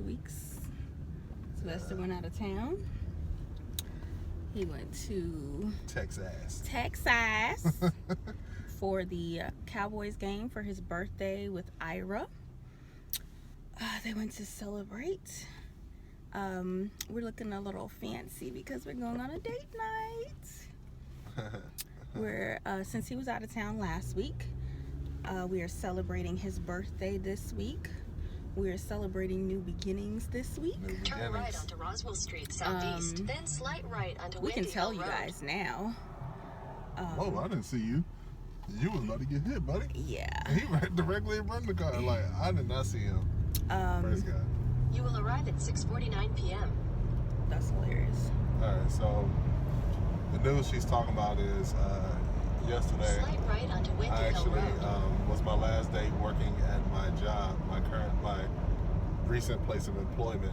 2 weeks. Sylvester went out of town. He went to Texas for the Cowboys game for his birthday with Ira. They went to celebrate. We're looking a little fancy because we're going on a date night. Since he was out of town last week, we are celebrating his birthday this week. We are celebrating new beginnings this week. Turn right onto Roswell Street Southeast, then slight right onto We can Windy tell Hill you Road. guys now. Whoa, I didn't see you. You was about to get hit, buddy. Yeah. He ran directly in front of the car. Like, I did not see him. Praise God. You will arrive at 6:49 p.m. That's hilarious. All right, so the news she's talking about is yesterday. Slight right onto Windy I Hill actually Road. was my last day working at my job, my recent place of employment.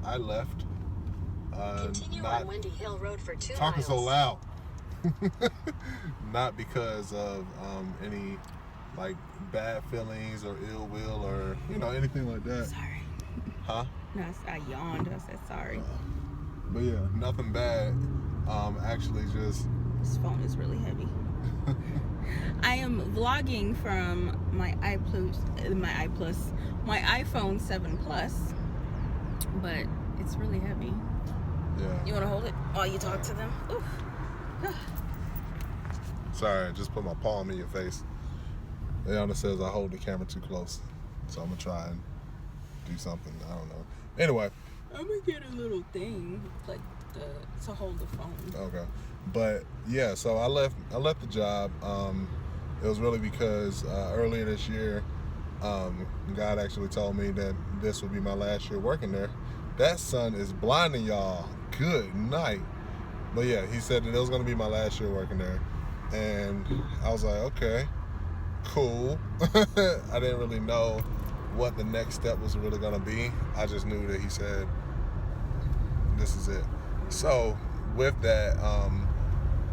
I left. Continue not on Windy Hill Road for 2 talking miles. so loud. Not because of any like bad feelings or ill will or anything like that. Sorry. Huh? No, I yawned. I said sorry. But yeah, nothing bad. Actually, just This phone is really heavy. I am vlogging from my iPhone 7 Plus, but it's really heavy. yeah. You want to hold it while you talk to them? Oof. Sorry, I just put my palm in your face. Ayana says I hold the camera too close, so I'm gonna try and do something. I don't know. Anyway. I'm gonna get a little thing like to hold the phone. Okay, but yeah, so I left the job. It was really because earlier this year, God actually told me that this would be my last year working there. That sun is blinding y'all. Good night. But yeah, he said that it was gonna be my last year working there, and I was like, okay, cool. I didn't really know what the next step was really gonna be. I just knew that he said this is it. So with that,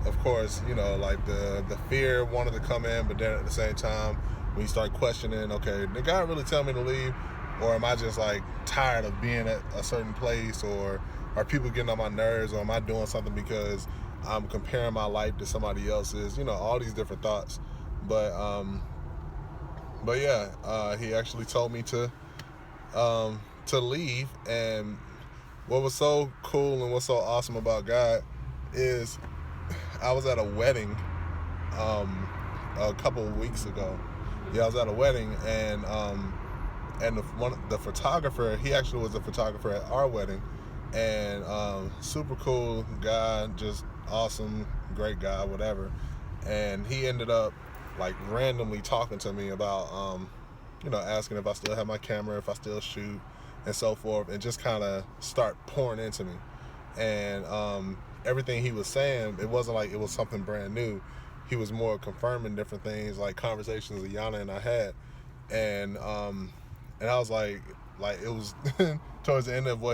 of course, like the fear wanted to come in, but then at the same time, when you start questioning, okay, did God really tell me to leave, or am I just like tired of being at a certain place, or are people getting on my nerves, or am I doing something because I'm comparing my life to somebody else's? All these different thoughts. But yeah, he actually told me to leave. And what was so cool and what's so awesome about God is I was at a wedding a couple of weeks ago. Yeah, I was at a wedding, and the photographer, he actually was a photographer at our wedding, and super cool guy, just awesome, great guy, whatever. And he ended up like randomly talking to me about asking if I still have my camera, if I still shoot, and so forth, and just kind of start pouring into me. And everything he was saying, it wasn't like it was something brand new. He was more confirming different things, like conversations Ayana and I had. And I was like it was towards the end of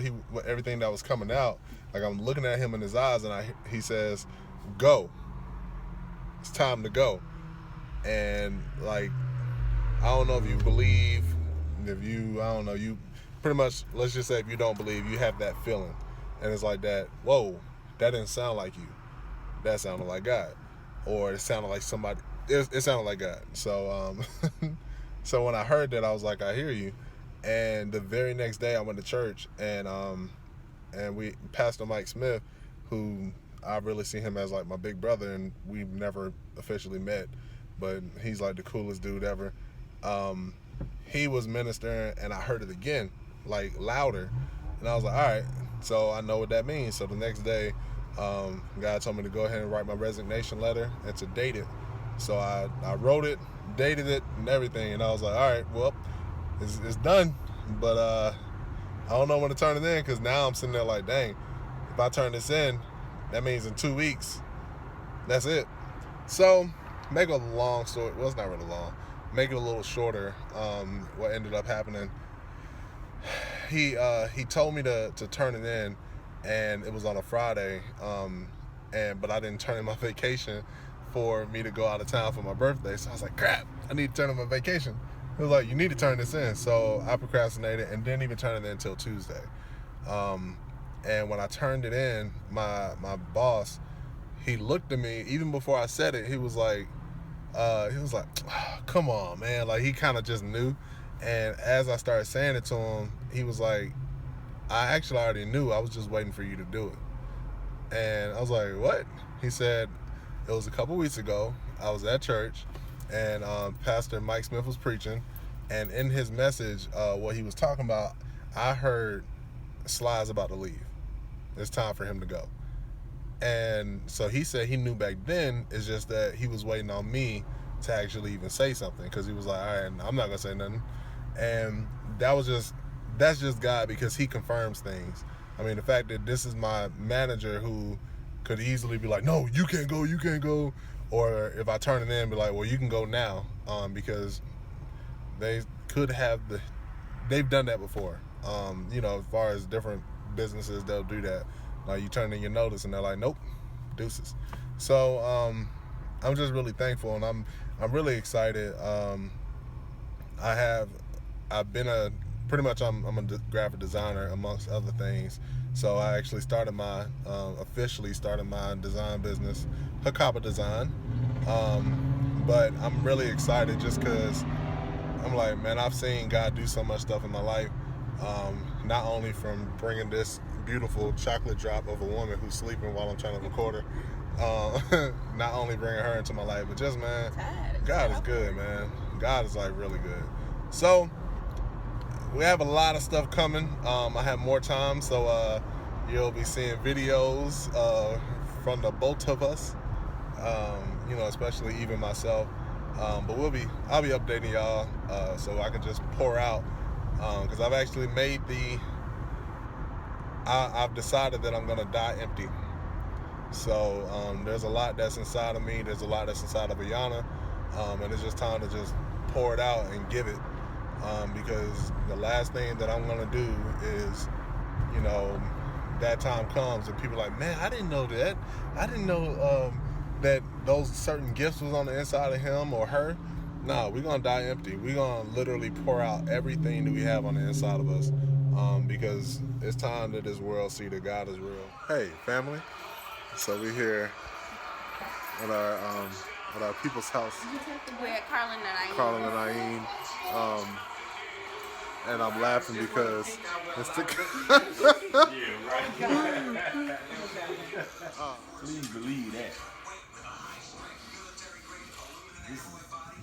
everything that was coming out, like I'm looking at him in his eyes, and he says, go, it's time to go. And like, I don't know if you believe, you pretty much, let's just say if you don't believe, you have that feeling. And it's like that, whoa, that didn't sound like you. That sounded like God. Or it sounded like somebody, it sounded like God. So, so when I heard that, I was like, I hear you. And the very next day I went to church, and Pastor Mike Smith, who I really see him as like my big brother, and we've never officially met, but he's like the coolest dude ever. He was ministering, and I heard it again, like louder, and I was like, all right, so I know what that means. So the next day, God told me to go ahead and write my resignation letter and to date it. So I wrote it, dated it, and everything, and I was like, all right, well, it's done, but I don't know when to turn it in, because now I'm sitting there like, dang, if I turn this in, that means in 2 weeks, that's it. So make a long story, well, it's not really long, make it a little shorter, what ended up happening, he told me to turn it in, and it was on a Friday, but I didn't turn in my vacation for me to go out of town for my birthday. So I was like, crap, I need to turn in my vacation. He was like, you need to turn this in. So I procrastinated and didn't even turn it in until Tuesday. And when I turned it in, my boss, he looked at me, even before I said it, he was like, oh, come on, man. Like, he kind of just knew. And as I started saying it to him, he was like, I actually already knew. I was just waiting for you to do it. And I was like, what? He said, it was a couple weeks ago. I was at church, and Pastor Mike Smith was preaching. And in his message, what he was talking about, I heard Sly's about to leave. It's time for him to go. And so he said he knew back then. It's just that he was waiting on me to actually even say something, because he was like, all right, I'm not gonna say nothing. And that's just God, because he confirms things. I mean, the fact that this is my manager, who could easily be like, no, you can't go, or if I turn it in, be like, well, you can go now, because they could have they've done that before. As far as different businesses, they'll do that. Like, you turn in your notice and they're like, nope, deuces. So I'm just really thankful, and I'm really excited. I'm a graphic designer, amongst other things. So I actually officially started my design business, Hakaba Design. But I'm really excited just because I'm like, man, I've seen God do so much stuff in my life. Not only from bringing this beautiful chocolate drop of a woman who's sleeping while I'm trying to record her, not only bringing her into my life, but just, man, God is good, man. God is, like, really good. So we have a lot of stuff coming. I have more time, so you'll be seeing videos from the both of us, especially even myself. But I'll be updating y'all, so I can just pour out, because I've actually I've decided that I'm gonna die empty. So there's a lot that's inside of me. There's a lot that's inside of Ayana, and it's just time to just pour it out and give it, because the last thing that I'm gonna do is, that time comes and people are like, man, I didn't know that. I didn't know that those certain gifts was on the inside of him or her. No, we're gonna die empty. We're gonna literally pour out everything that we have on the inside of us, because it's time that this world see that God is real. Hey, family. So we're here at our people's house. We're at Carlin and Ayana. And I'm laughing because it's the Please believe that.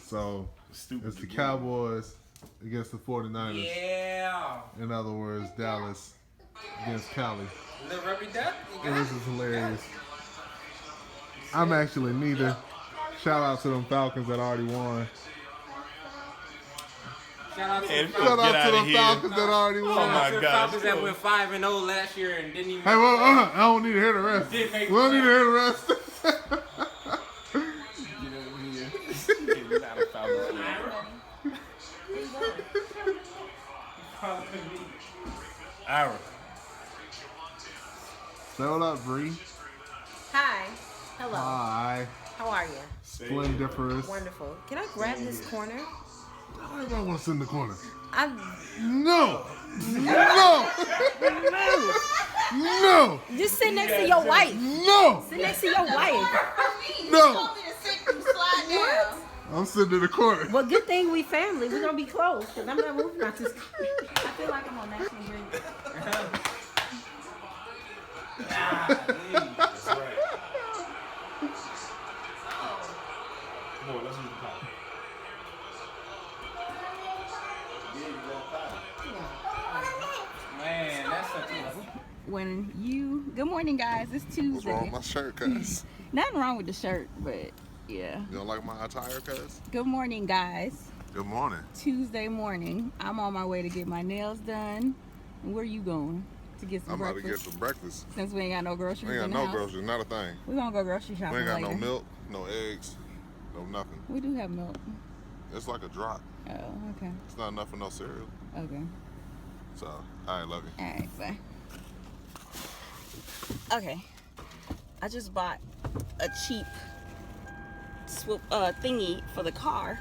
So it's the Cowboys against the 49ers. Yeah. In other words, Dallas against Cali. Little rubby duck. And this is hilarious. I'm actually neither. Shout out to them Falcons that already won. Shout out to the Falcons that already won. Oh my God. Falcons that went 5-0 last year and didn't even. Hey, well, I don't need to hear the rest. We don't need to hear the rest. Ira. Say what up, Bree. Hi. Hello. Hi. How are you? Splendiferous. Wonderful. Can I grab this corner? Why do I want to sit in the corner? No. No. Just sit next to your wife. No. Sit next to your wife. No. I'm sitting in the corner. Well, good thing we family. We're going to be close because I'm not moving out this corner. I feel like I'm on National Grid. That's right. Come on, let's use the pie. Man, that's such a... Good morning, guys. It's Tuesday. What's wrong with my shirt, cuz? Nothing wrong with the shirt, but yeah. You don't like my attire, cuz? Good morning, guys. Good morning. Tuesday morning. I'm on my way to get my nails done. And where you going? To get some breakfast? I'm about to get some breakfast. Since we ain't got no groceries We ain't in got the no house. groceries, not a thing. We're gonna go grocery shopping We ain't got later. no milk, no eggs, no nothing. We do have milk. It's like a drop. Oh, okay. It's not enough for no cereal. Okay. So, I love you. Alright, bye. Okay. I just bought a cheap thingy for the car.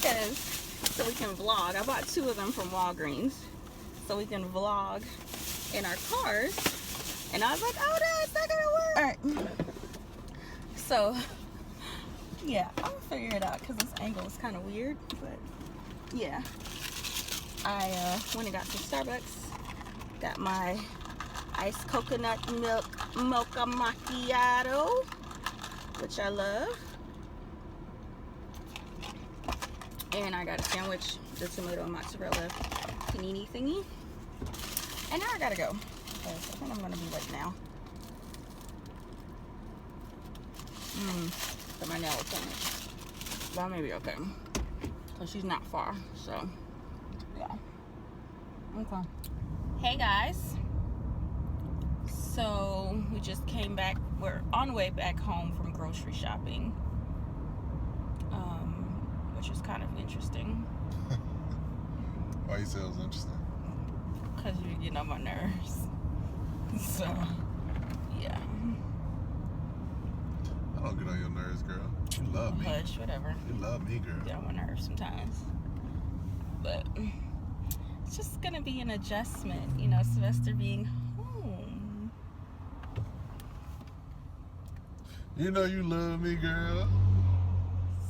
because so we can vlog. I bought 2 of them from Walgreens so we can vlog in our cars. And I was like, oh no, it's not gonna work. All right. So yeah, I'm gonna figure it out because this angle is kind of weird. But yeah, I went and got some Starbucks. Got my iced coconut milk mocha macchiato, which I love. And I got a sandwich, the tomato and mozzarella panini thingy. And now I gotta go. I think I'm gonna be late now. But my nail appointment. But I may be okay. Because she's not far. So, yeah. Okay. Hey guys. So, we just came back. We're on the way back home from grocery shopping. Which is kind of interesting. Why you say it was interesting? Because you're getting on my nerves. So, yeah. I don't get on your nerves, girl. You love me. Hush, whatever. You love me, girl. Get on my nerves sometimes. But it's just going to be an adjustment, you know, Sylvester being home. You know you love me, girl.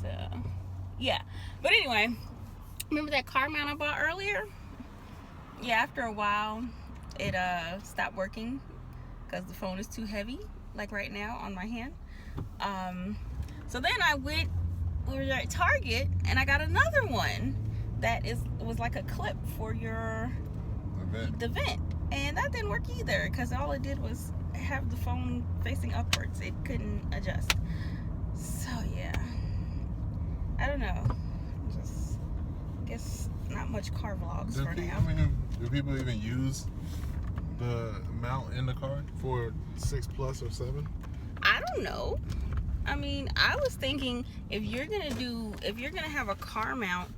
So, yeah. But anyway, remember that car mount I bought earlier? Yeah, after a while, it stopped working because the phone is too heavy, like right now on my hand. So then we were at Target, and I got another one that was like a clip for the vent. And that didn't work either because all it did was have the phone facing upwards. It couldn't adjust. So yeah, I don't know. Just guess not much car vlogs for now. Do people even use the mount in the car for 6 Plus or 7? I don't know. I mean, I was thinking if you're gonna have a car mount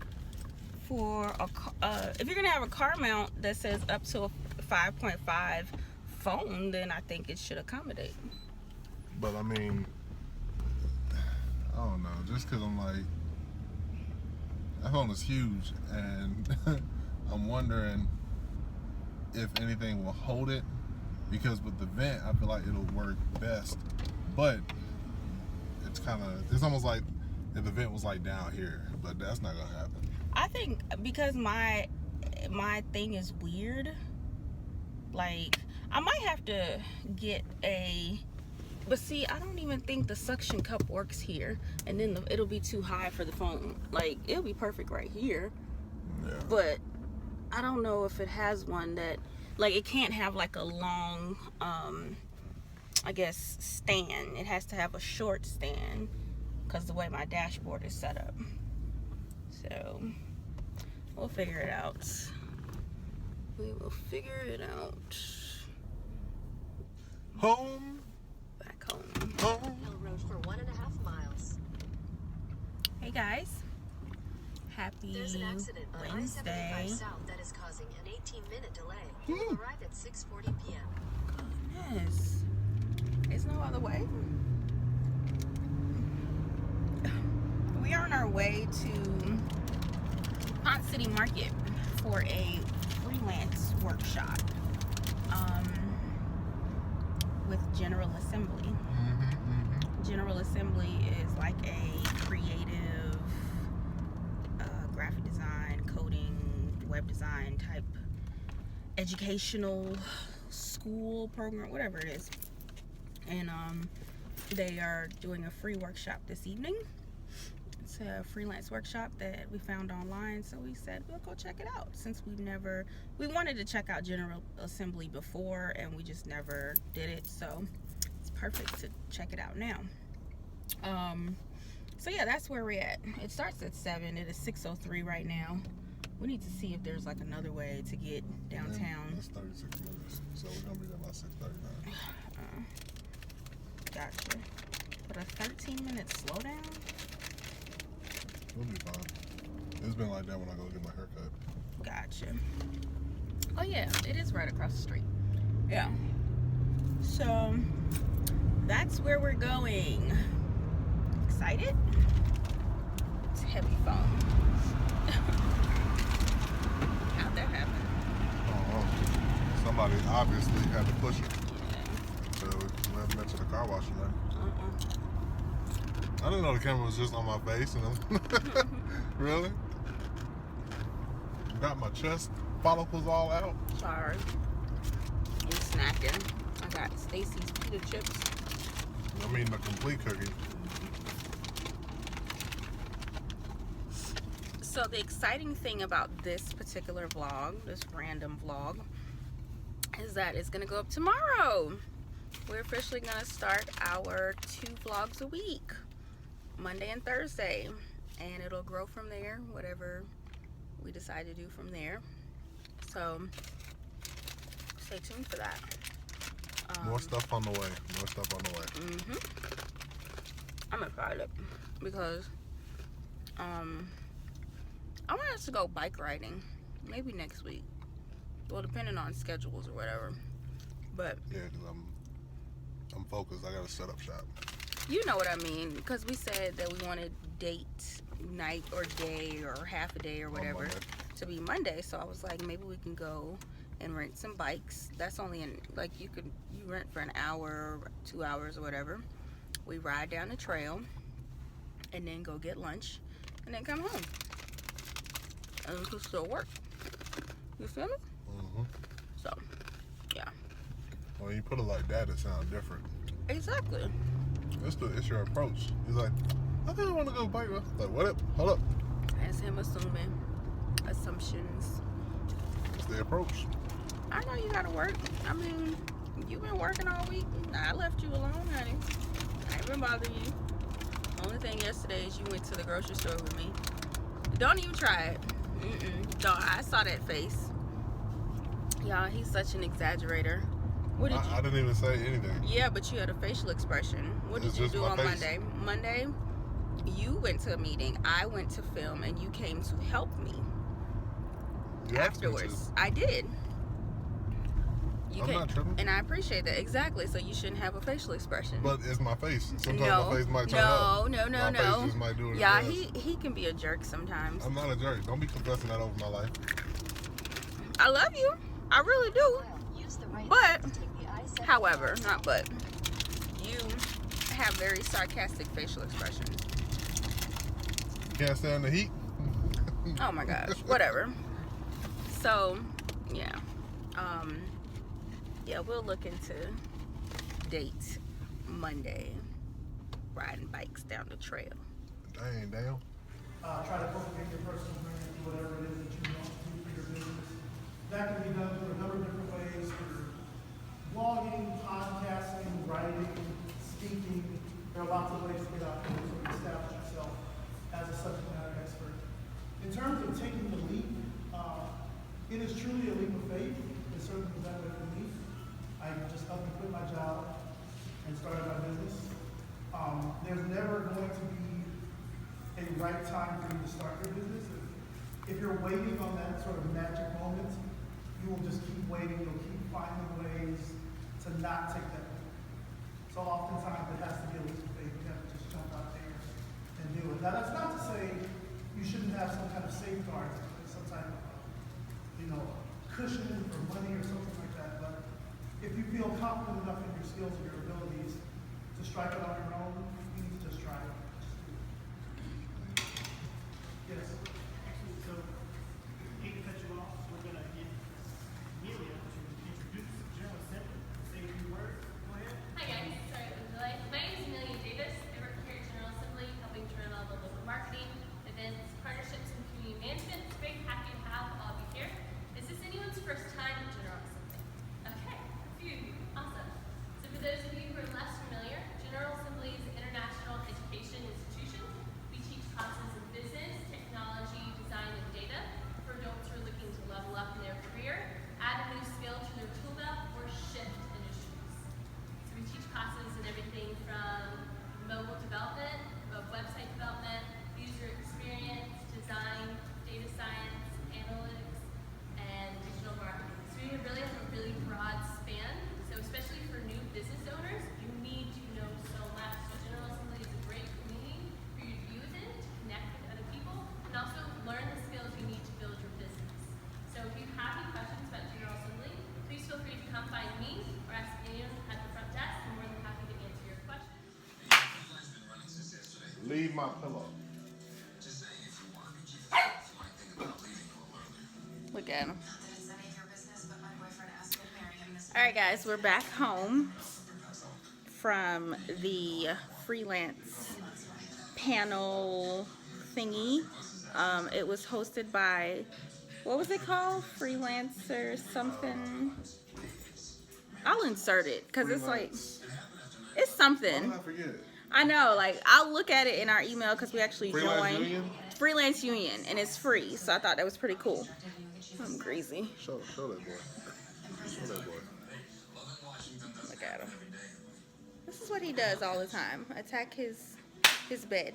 if you're gonna have a car mount that says up to a 5.5 phone, then I think it should accommodate. But I mean, I don't know. Just because I'm like, that phone is huge, and I'm wondering if anything will hold it, because with the vent, I feel like it'll work best. But it's almost like if the vent was like down here, but that's not gonna happen. I think because my thing is weird, like I might have to get but see, I don't even think the suction cup works here, and then it'll be too high for the phone. Like, it'll be perfect right here, Yeah. but I don't know if it has one that, like, it can't have like a long, I guess, stand. It has to have a short stand because the way my dashboard is set up. So we'll figure it out. We will figure it out. Home. Back home. Home. Hill Road for 1.5 miles. Hey guys. Happy There's an accident on Wednesday. I-75 South that is causing an 18-minute delay. We'll arrive at 6:40 p.m. Goodness. There's no other way. We are on our way to Pont City Market for a freelance workshop with General Assembly. General Assembly is like a creative graphic design, coding, web design type educational school program, whatever it is. And they are doing a free workshop this evening. It's a freelance workshop that we found online, so we said we'll go check it out, since we wanted to check out General Assembly before and we just never did it, so it's perfect to check it out now. So yeah, that's where we're at. It starts at 7. It is 6:03 right now. We need to see if there's like another way to get downtown. It's 36 minutes, so we're gonna be there by 6:39. Gotcha. But a 13-minute slowdown? We'll be fine. It's been like that when I go get my haircut. Gotcha. Oh yeah, it is right across the street. Yeah. So that's where we're going. Excited? It's a heavy phone. somebody obviously had to push it. So we never went to the car wash or nothing. I didn't know the camera was just on my face, you know. Really? Got my chest follicles all out. Sorry. I'm snacking. I got Stacy's pita chips. I'm eating a complete cookie. So the exciting thing about this particular vlog, this random vlog, is that it's gonna go up tomorrow. We're officially gonna start our 2 vlogs a week, Monday and Thursday, and it'll grow from there, whatever we decide to do from there. So stay tuned for that. More stuff on the way. More stuff on the way. I'm excited because I want us to go bike riding maybe next week. Well, depending on schedules or whatever. But Yeah, because I'm focused. I got to set up shop. you know what I mean, because we said that we wanted date night or day or half a day or whatever Monday. to be Monday. So I was like, maybe we can go and rent some bikes. That's only in, like, you rent for an hour, 2 hours or whatever. We ride down the trail and then go get lunch and then come home. And we can still work. You feel me? So, yeah. When you put it like that, it sounds different. Exactly. It's your approach. He's like, I think I want to go bike. Like, what up? Hold up. That's him assuming. Assumptions. It's the approach. I know you gotta work. I mean, you've been working all week. I left you alone, honey. I ain't been bothering you. Only thing yesterday is you went to the grocery store with me. Don't even try it. Don't. I saw that face. Y'all, he's such an exaggerator. What did you? I didn't even say anything. Yeah, but you had a facial expression. What It's did you just do my on face. Monday? Monday, you went to a meeting. I went to film, and you came to help me You asked me to. afterwards. I did. You I'm came, not tripping. and I appreciate that. Exactly. So you shouldn't have a facial expression. But it's my face. Sometimes no, my face might turn up. no. My face just might do it. Yeah, it does. he can be a jerk sometimes. I'm not a jerk. Don't be confessing that over my life. I love you. I really do. Use the right But, lane to take the I-75 however, not but, you have very sarcastic facial expressions. Can't stand the heat. Oh my gosh, whatever. So, yeah. Yeah, we'll look into date Monday, riding bikes down the trail. Dang, damn. Try to cultivate your personal brand, do whatever it is that you want to do for your business. That can be done through a number of different ways, through blogging, podcasting, writing, speaking. There are lots of ways to get out there to establish yourself as a subject matter expert. In terms of taking the leap, it is truly a leap of faith. It certainly was that way for me. I just up and quit my job and started my business. There's never going to be a right time for you to start your business. If you're waiting on that sort of magic moment, you will just keep waiting. You'll keep finding ways to not take that leap. So oftentimes it has to be a leap of faith. You have to just jump out there and do it. Now that's not to say you shouldn't have some kind of safeguards, some type of, cushion for money or something like that. But if you feel confident enough in your skills and your abilities to strike it on your own, you need to just try it. Yes. Actually, so, hate to cut you off, we're gonna get Amelia to introduce General Assembly, say a few words. Go ahead. Hi guys, sorry for the delay. My name is Amelia Davis. I work here at General Assembly, helping to run all the local marketing, events, partnerships, and community management. It's very happy to have all of you here. Is this anyone's first time at General Assembly? Okay, a few of you. Awesome. So for those of you who are less familiar, General Assembly is an international need my pillow. Look at him. All right, guys, we're back home from the freelance panel thingy. It was hosted by, what was it called? Freelancer something. I'll insert it because it's like, it's something. Why did I forget it? I know, like, I'll look at it in our email because we actually Freelance joined Union? Freelance Union, and it's free, so I thought that was pretty cool. I'm greasy. Show that boy. Show that boy. Look at him. This is what he does all the time. Attack his bed.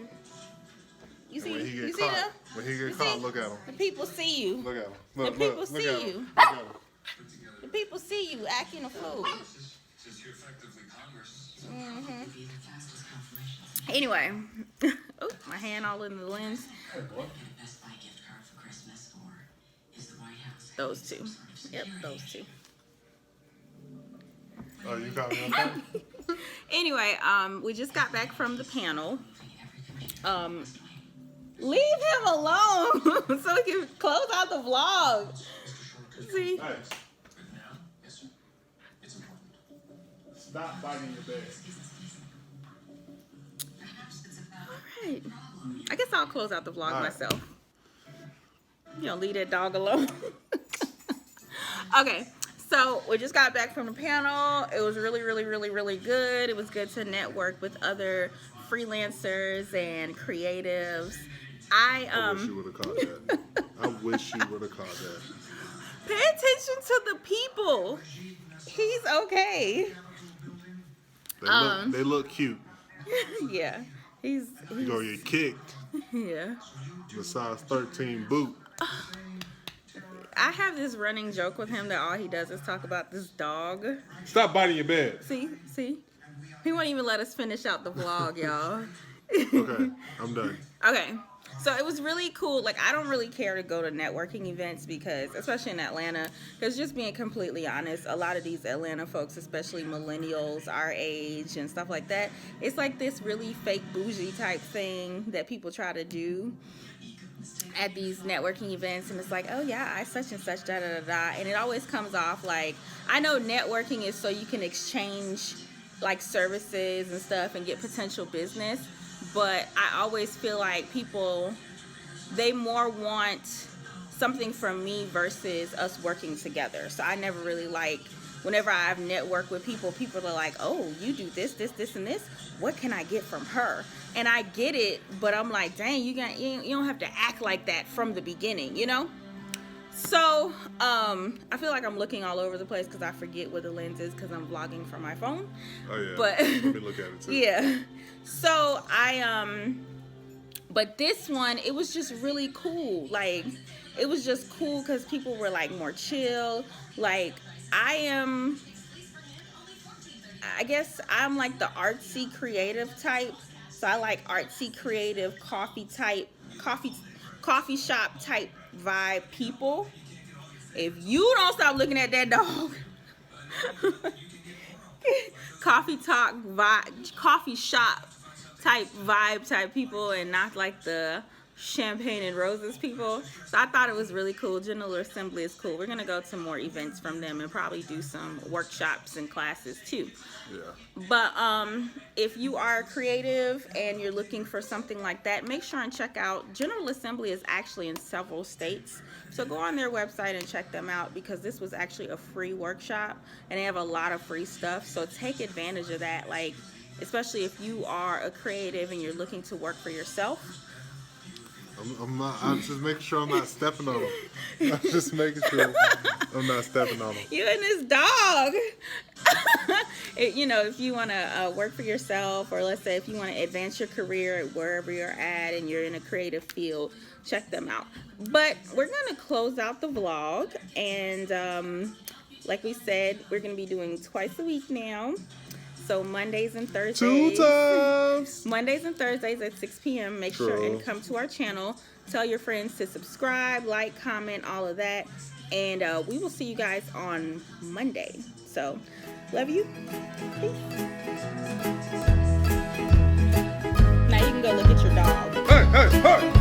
You see? When he You get see caught, them? when he You get caught, see? look at him. The people see you. Look at him. The Look, people look, see look at him. you. Look at him. The people see you acting a fool. Anyway, oh, my hand all in the lens. Those two. Yep, those two. Oh, you got me on time? Anyway, we just got back from the panel. Leave him alone so we can close out the vlog. See? Hey. Stop biting your bed. Alright. I guess I'll close out the vlog All right. myself. You know, leave that dog alone. Okay. So we just got back from the panel. It was really, really, really, really good. It was good to network with other freelancers and creatives. I wish you would have caught that. I wish you would have caught that. Pay attention to the people. He's okay. They look cute. Yeah. He's You gonna get kicked. yeah. The size 13 boot. I have this running joke with him that all he does is talk about this dog. Stop biting your bed. See? He won't even let us finish out the vlog, y'all. Okay, I'm done. Okay. So it was really cool. Like, I don't really care to go to networking events because, especially in Atlanta, because just being completely honest, a lot of these Atlanta folks, especially millennials our age and stuff like that, it's like this really fake bougie type thing that people try to do at these networking events, and it's like, oh yeah, I such and such, da da da da, and it always comes off like, I know networking is so you can exchange like services and stuff and get potential business, but I always feel like people, they more want something from me versus us working together. So I never really like, whenever I've networked with people, people are like, oh, you do this, this, this, and this, what can I get from her? And I get it, but I'm like, dang, you don't have to act like that from the beginning, you know? So, I feel like I'm looking all over the place because I forget where the lens is because I'm vlogging from my phone. Oh yeah. But let me look at it too. yeah. So but this one, it was just really cool. Like, it was just cool because people were like more chill. Like, I guess I'm like the artsy creative type. So I like artsy creative coffee shop type vibe people. If you don't stop looking at that dog, coffee shop type vibe type people, and not like the champagne and roses people. So I thought it was really cool. General Assembly is cool. We're gonna go to more events from them and probably do some workshops and classes too. Yeah. But if you are creative and you're looking for something like that, make sure and check out General Assembly is actually in several states. So go on their website and check them out because this was actually a free workshop and they have a lot of free stuff. So take advantage of that, like especially if you are a creative and you're looking to work for yourself. I'm just making sure I'm not stepping on him. I'm just making sure I'm not stepping on him. You and this dog. You know, if you want to work for yourself, or let's say if you want to advance your career wherever you're at and you're in a creative field, check them out. But we're going to close out the vlog. And like we said, we're going to be doing twice a week now. So Mondays and Thursdays. 2 times. Mondays and Thursdays at 6 p.m. Make sure and come to our channel. Tell your friends to subscribe, like, comment, all of that. And we will see you guys on Monday. So, love you. Peace. Now you can go go look at your dog. Hey, hey, hey!